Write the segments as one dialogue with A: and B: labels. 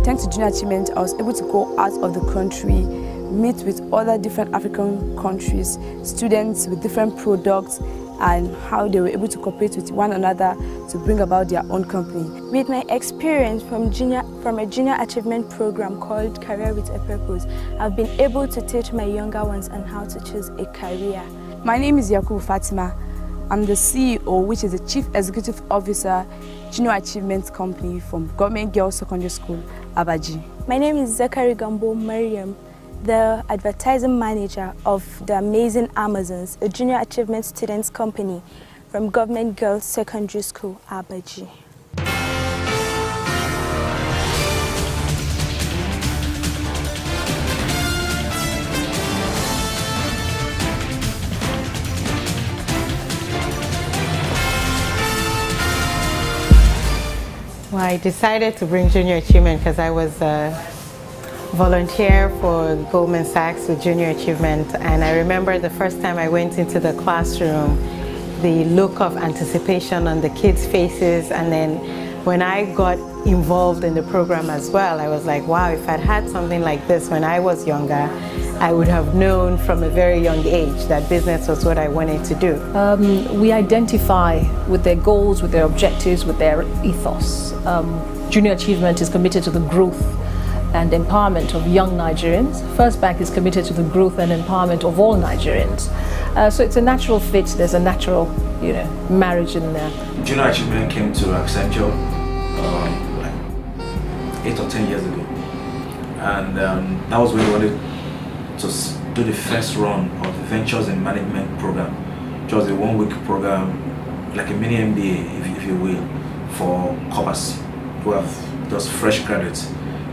A: Thanks to Junior Achievement, I was able to go out of the country, meet with other different African countries, students with different products, and how they were able to cooperate with one another to bring about their own company.
B: With my experience from a junior achievement program called Career with a Purpose, I've been able to teach my younger ones on how to choose a career.
A: My name is Yakubu Fatima. I'm the CEO, which is the Chief Executive Officer, Junior Achievement Company from Government Girls Secondary School, Abaji.
B: My name is Zakari Gambo Mariam, the Advertising Manager of the Amazing Amazons, a Junior Achievement Students Company from Government Girls Secondary School, Abaji.
C: Well, I decided to bring Junior Achievement because I was a volunteer for Goldman Sachs with Junior Achievement, and I remember the first time I went into the classroom, the look of anticipation on the kids' faces, and then when I got involved in the program as well, I was like, wow, if I'd had something like this when I was younger, I would have known from a very young age that business was what I wanted to do.
D: We identify with their goals, with their objectives, with their ethos. Junior Achievement is committed to the growth and empowerment of young Nigerians. First Bank is committed to the growth and empowerment of all Nigerians. So it's a natural fit. There's a natural, marriage in there.
E: Junior Achievement came to Accenture like 8 or 10 years ago, and that was when we wanted to do the first run of the Ventures in Management program, which was a one-week program, like a mini MBA, if you will, for coppers who have those fresh graduates.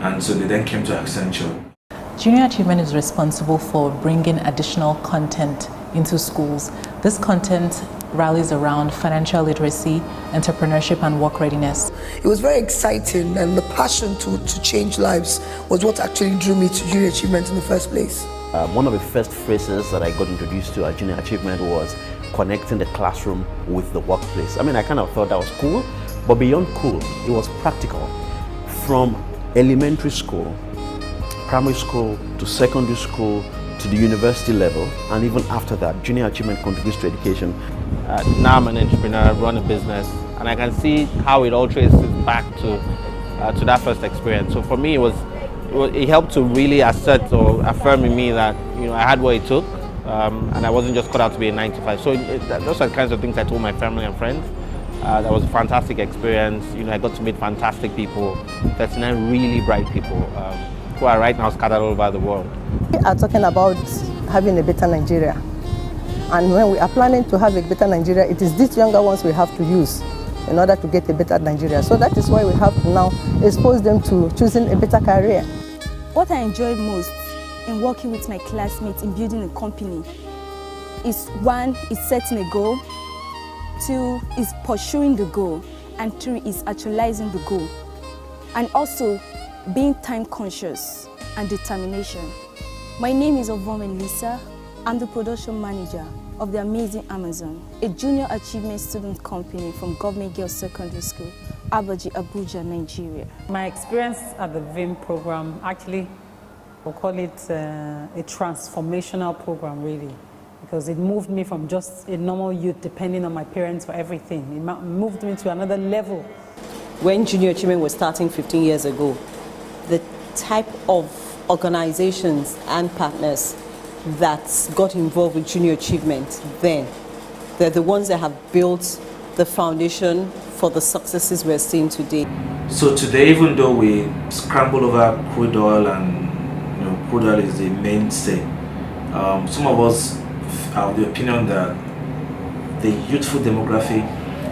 E: And so they then came to Accenture.
F: Junior Achievement is responsible for bringing additional content into schools. This content rallies around financial literacy, entrepreneurship, and work readiness.
G: It was very exciting, and the passion to change lives was what actually drew me to Junior Achievement in the first place.
H: One of the first phrases that I got introduced to at Junior Achievement was connecting the classroom with the workplace. I mean, I kind of thought that was cool, but beyond cool, it was practical. From elementary school, primary school, to secondary school, to the university level, and even after that, Junior Achievement contributes to education.
I: Now I'm an entrepreneur, run a business, and I can see how it all traces back to that first experience. So for me, it helped to really assert or affirm in me that I had what it took, and I wasn't just cut out to be a 9-to-5. So those are the kinds of things I told my family and friends. That was a fantastic experience. I got to meet fantastic people, 39 really bright people who are right now scattered all over the world.
J: We are talking about having a better Nigeria. And when we are planning to have a better Nigeria, it is these younger ones we have to use in order to get a better Nigeria. So that is why we have to now expose them to choosing a better career.
B: What I enjoy most in working with my classmates in building a company is, 1, is setting a goal, 2 is pursuing the goal, and 3 is actualizing the goal, and also being time conscious and determination. My name is Ovomen Lisa. I'm the production manager of the Amazing Amazon, a junior achievement student company from Government Girls Secondary School, Abaji, Abuja, Nigeria.
K: My experience at the VIM program, actually, we'll call it a transformational program, really. Because it moved me from just a normal youth depending on my parents for everything. It moved me to another level.
L: When Junior Achievement was starting 15 years ago, the type of organizations and partners that got involved with Junior Achievement then, they're the ones that have built the foundation for the successes we're seeing today.
E: So today, even though we scramble over crude oil and crude oil is the mainstay, some of us are of the opinion that the youthful demography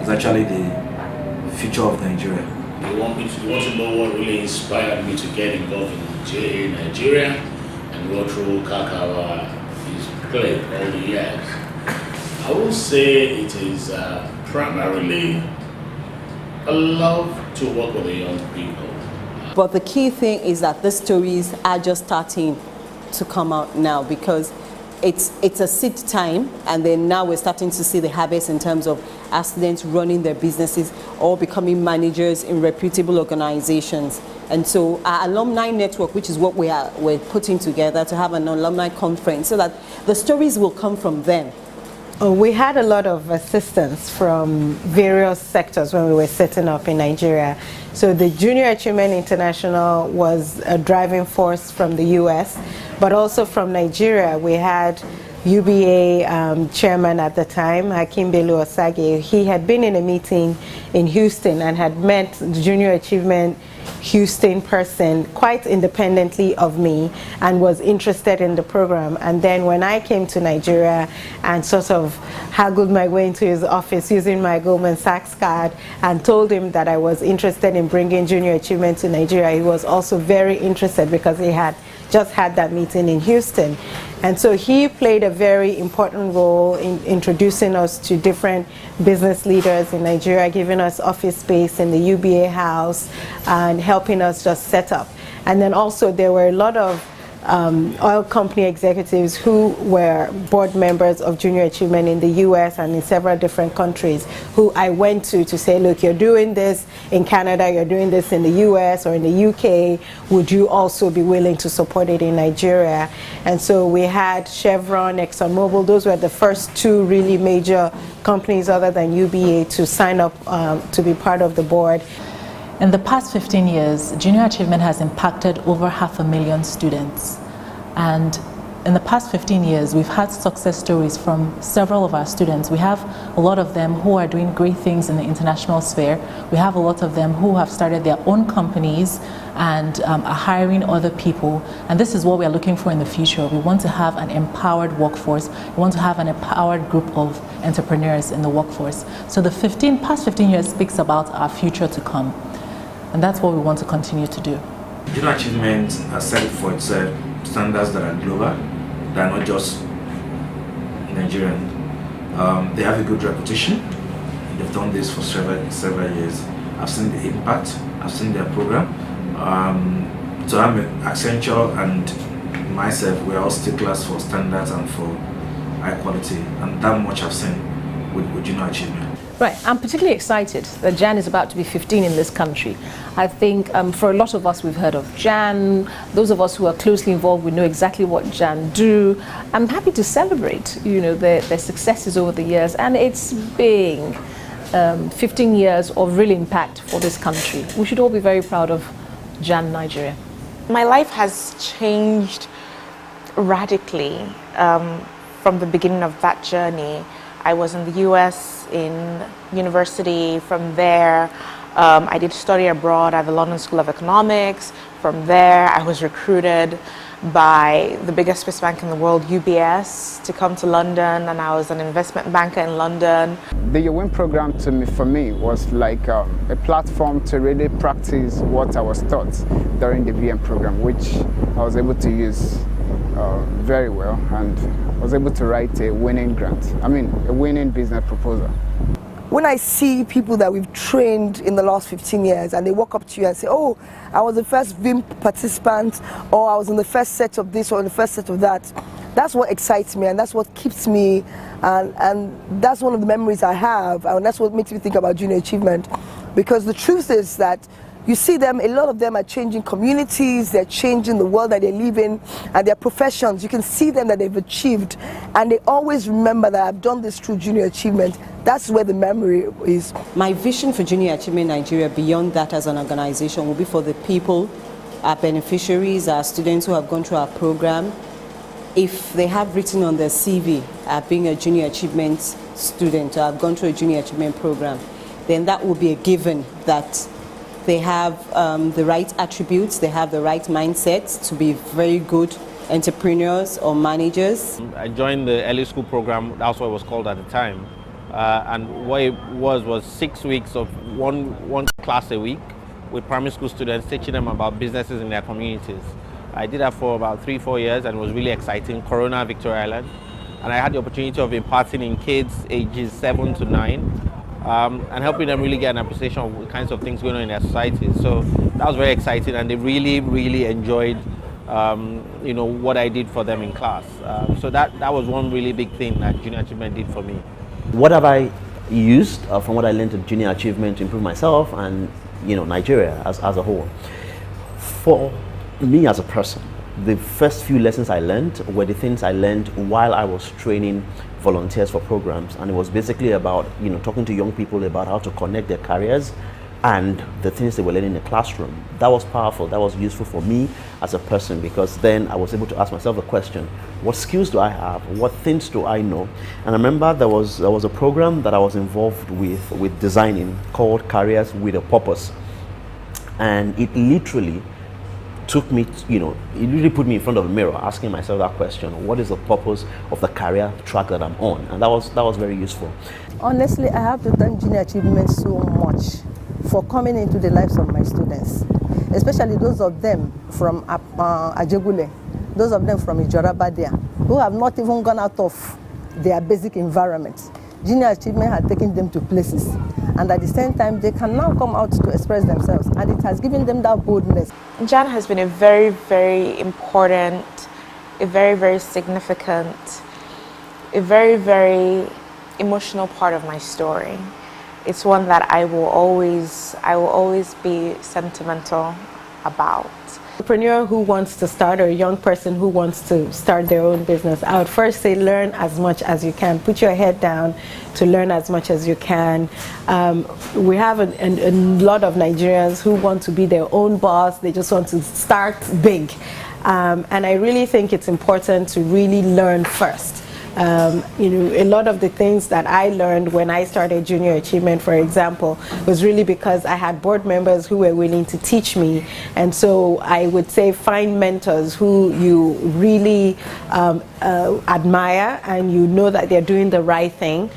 E: is actually the future of Nigeria.
M: You want to know what really inspired me to get involved in Nigeria and what role Kakawa is played all the years? I will say it is primarily a love to work with the young people.
L: But the key thing is that the stories are just starting to come out now, because it's a seed time, and then now we're starting to see the harvest in terms of our students running their businesses or becoming managers in reputable organizations. And so our alumni network, which is what we're putting together to have an alumni conference so that the stories will come from them.
C: We had a lot of assistance from various sectors when we were setting up in Nigeria. So the Junior Achievement International was a driving force from the US, but also from Nigeria we had UBA chairman at the time, Hakim Bello Osage. He had been in a meeting in Houston and had met the Junior Achievement Houston person quite independently of me and was interested in the program. And then when I came to Nigeria and sort of haggled my way into his office using my Goldman Sachs card and told him that I was interested in bringing Junior Achievement to Nigeria, he was also very interested because he had just had that meeting in Houston. And so he played a very important role in introducing us to different business leaders in Nigeria, giving us office space in the UBA house and helping us just set up. And then also there were a lot of oil company executives who were board members of Junior Achievement in the US and in several different countries who I went to say, look, you're doing this in Canada, you're doing this in the US or in the UK, would you also be willing to support it in Nigeria? And so we had Chevron, ExxonMobil, those were the first two really major companies other than UBA to sign up to be part of the board.
F: In the past 15 years, Junior Achievement has impacted over 500,000 students. And in the past 15 years, we've had success stories from several of our students. We have a lot of them who are doing great things in the international sphere. We have a lot of them who have started their own companies and are hiring other people. And this is what we are looking for in the future. We want to have an empowered workforce. We want to have an empowered group of entrepreneurs in the workforce. So the past 15 years speaks about our future to come. And that's what we want to continue to do.
E: Junior Achievement has set for itself standards that are global, that are not just Nigerian. They have a good reputation. They've done this for several years. I've seen the impact. I've seen their program. So I'm Accenture and myself, we're all sticklers for standards and for high quality. And that much I've seen with Junior Achievement.
D: Right, I'm particularly excited that Jan is about to be 15 in this country. I think for a lot of us we've heard of Jan. Those of us who are closely involved, we know exactly what Jan do. I'm happy to celebrate, their successes over the years, and it's being 15 years of real impact for this country. We should all be very proud of Jan Nigeria.
N: My life has changed radically from the beginning of that journey. I was in the US in university. From there, I did study abroad at the London School of Economics. From there, I was recruited by the biggest Swiss bank in the world, UBS, to come to London, and I was an investment banker in London.
O: The YOWIN program for me was like a platform to really practice what I was taught during the VM program, which I was able to use very well, and I was able to write a winning a winning business proposal.
G: When I see people that we've trained in the last 15 years and they walk up to you and say, oh, I was the first VIM participant, or I was in the first set of this or in the first set of that, that's what excites me and that's what keeps me, and that's one of the memories I have, and that's what makes me think about Junior Achievement. Because the truth is that you see them, a lot of them are changing communities, they're changing the world that they live in, and their professions. You can see them that they've achieved, and they always remember that I've done this through Junior Achievement. That's where the memory is.
L: My vision for Junior Achievement Nigeria, beyond that as an organization, will be for the people, our beneficiaries, our students who have gone through our program. If they have written on their CV, being a Junior Achievement student, or I've gone through a Junior Achievement program, then that will be a given that they have the right attributes, they have the right mindset to be very good entrepreneurs or managers.
I: I joined the early school program, that's what it was called at the time. And what it was 6 weeks of one class a week with primary school students, teaching them about businesses in their communities. I did that for about 3-4 years, and it was really exciting. Corona, Victoria Island. And I had the opportunity of imparting in kids ages 7 to 9. And helping them really get an appreciation of the kinds of things going on in their societies. So that was very exciting, and they really, really enjoyed, what I did for them in class. So that was one really big thing that Junior Achievement did for me.
H: What have I used from what I learned at Junior Achievement to improve myself and, you know, Nigeria as a whole. For me as a person, the first few lessons I learned were the things I learned while I was training volunteers for programs, and it was basically about, you know, talking to young people about how to connect their careers and the things they were learning in the classroom. That was powerful, that was useful for me as a person, because then I was able to ask myself the question, what skills do I have? What things do I know? And I remember there was a program that I was involved with designing called Careers with a Purpose. And it literally took me, you know, it really put me in front of a mirror asking myself that question, what is the purpose of the career track that I'm on? And that was very useful.
J: Honestly, I have to thank Junior Achievement so much for coming into the lives of my students, especially those of them from Ajegule, those of them from Ijorabadia, who have not even gone out of their basic environment. Junior Achievement had taken them to places, and at the same time they can now come out to express themselves, and it has given them that boldness.
N: Jan has been a very, very important, a very, very significant, a very, very emotional part of my story. It's one that I will always be sentimental about.
C: Entrepreneur who wants to start, or a young person who wants to start their own business, I would first say learn as much as you can. Put your head down to learn as much as you can. We have a lot of Nigerians who want to be their own boss. They just want to start big. And I really think it's important to really learn first. You know, a lot of the things that I learned when I started Junior Achievement, for example, was really because I had board members who were willing to teach me. And so I would say find mentors who you really admire and you know that they're doing the right thing.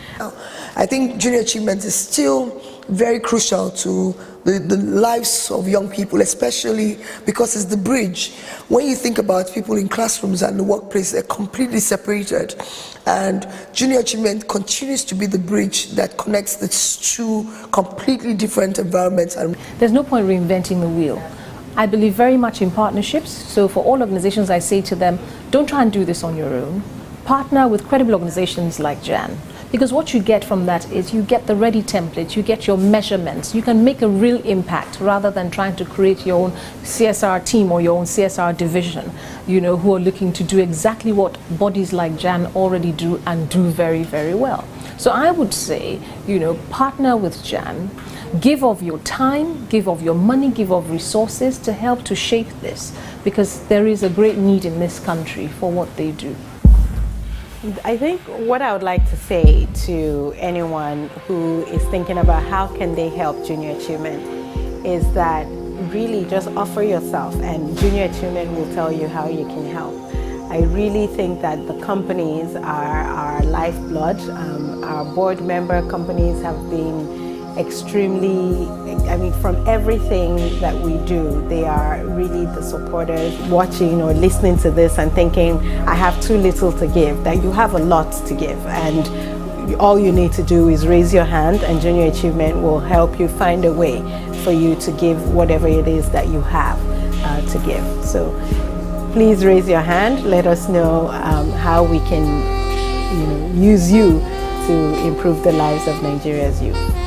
G: I think Junior Achievement is still very crucial to the lives of young people, especially because it's the bridge. When you think about people in classrooms and the workplace, they're completely separated. And Junior Achievement continues to be the bridge that connects the two completely different environments. And
D: there's no point reinventing the wheel. I believe very much in partnerships. So for all organizations, I say to them, don't try and do this on your own. Partner with credible organizations like Jan. Because what you get from that is you get the ready template, you get your measurements, you can make a real impact rather than trying to create your own CSR team or your own CSR division, you know, who are looking to do exactly what bodies like Jan already do and do very, very well. So I would say, you know, partner with Jan, give of your time, give of your money, give of resources to help to shape this, because there is a great need in this country for what they do.
C: I think what I would like to say to anyone who is thinking about how can they help Junior Achievement is that really just offer yourself, and Junior Achievement will tell you how you can help. I really think that the companies are our lifeblood. Our board member companies have been extremely, I mean, from everything that we do, they are really the supporters. Watching or listening to this and thinking, I have too little to give, that you have a lot to give, and all you need to do is raise your hand, and Junior Achievement will help you find a way for you to give whatever it is that you have to give. So please raise your hand, let us know how we can, you know, use you to improve the lives of Nigeria's youth.